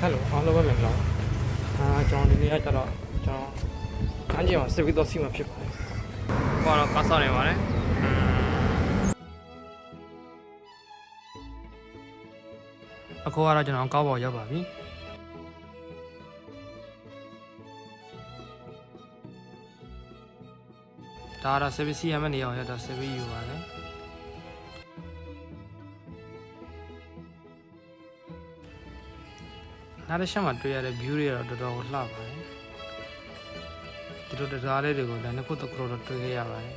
Hello အားလုံးပဲမင်္ဂလာကျွန်တော်ဒီနေ့ကကျတော့ကျွန်တော်ကမ်းခြေမှာစစ်ပြီးတော့စီမှာဖြစ်ပါတယ်။ဟောတော့ကားဆောက်နေပါတယ်။အခုကတော့ကျွန်တော်ကောက်ပေါ်ရောက်ပါပြီ။ဒါကတော့စစ်ပြီးစီရမယ့်နေရာကိုရောက်တော့စစ်ပြီးယူပါတယ်။နောက်တစ်ချက်မှာတွေ့ရတဲ့ view တွေကတော့တော်တော်လှပါတယ်ဒီလိုတရားလေးတွေကိုလည်းနှစ်ခုတစ်ခုတော့တွေ့ခဲ့ရပါတယ်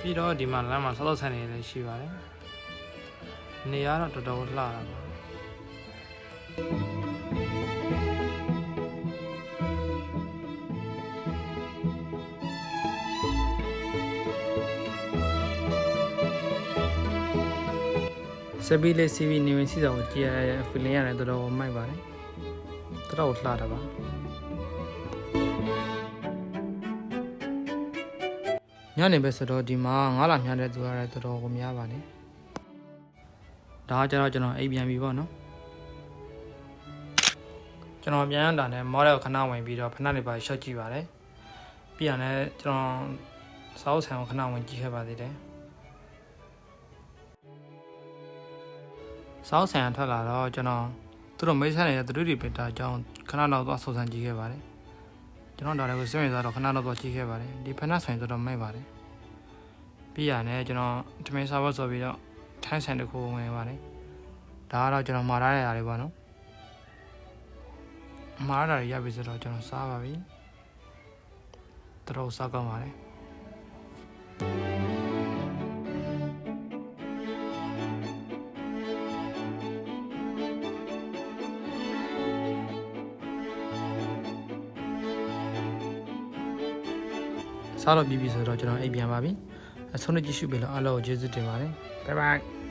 ပြီးတော့ဒီမှာလမ်းမှာဆောက်ဆိုင်နေလည်းရှိပါတယ်နေရာတော့တော်တော်လှတာပါစပီးလေးစီဗီနေဝင်စီဆောင်ကိုကြည့်ရတဲ့ feeling ရတယ်တော်တော်မိုက်ပါတယ်တော်တော်လှတာပါညနေပဲဆိုတော့ဒီမှာငါးလာမြတဲ့သူရတယ်တော်တော်ကိုများပါတယ်ဒါကကျတော့ကျွန်တော်အိပ်ပြန်ပြီပေါ့နော်ကျွန်တော်ပြန်ရတာနဲ့မော်ဒယ်ခဏဝင်ပြီးတော့ဖဏနေပါရှော့ကြည့်ပါတယ်ပြီးရတဲ့ကျွန်တော်စောက်ဆန်ကိုခဏဝင်ကြည့်ခဲ့ပါသေးတယ်စောက်ဆန်ထွက်လာတော့ကျွန်တော်သူတို့မိတ်ဆက်နေတဲ့သူတို့တွေပဲတာအကြောင်းခဏတော့သွားဆောက်ဆန်ကြည့်ခဲ့ပါတယ်ကျွန်တော်ဒါလည်းကိုစိတ်ဝင်စားတော့ခဏတော့သွားကြည့်ခဲ့ပါတယ်ဒီဖဏဆိုင်တော်တော်မိုက်ပါတယ်ပြီးရတဲ့ကျွန်တော်ထမင်းစားဖို့ဆိုပြီးတော့ထိုင်းဆိုင်တစ်ခုဝင်ပါတယ်ဒါကတော့ကျွန်တော်မှာထားရတာလေးပေါ့နော်မှားတာတွေရပြီဆိုတော့ကျွန်တော်စားပါပြီတော်စားကောင်းပါတယ်စားတော့ပြီးပြီဆိုတော့ကျွန်တော်အိပ်ပြန်ပါပြီအဆုံးနဲ့ကြည့်ရှုပေးလို့အားလုံးကိုကျေးဇူးတင်ပါတယ်ဘိုင်ဘိုင်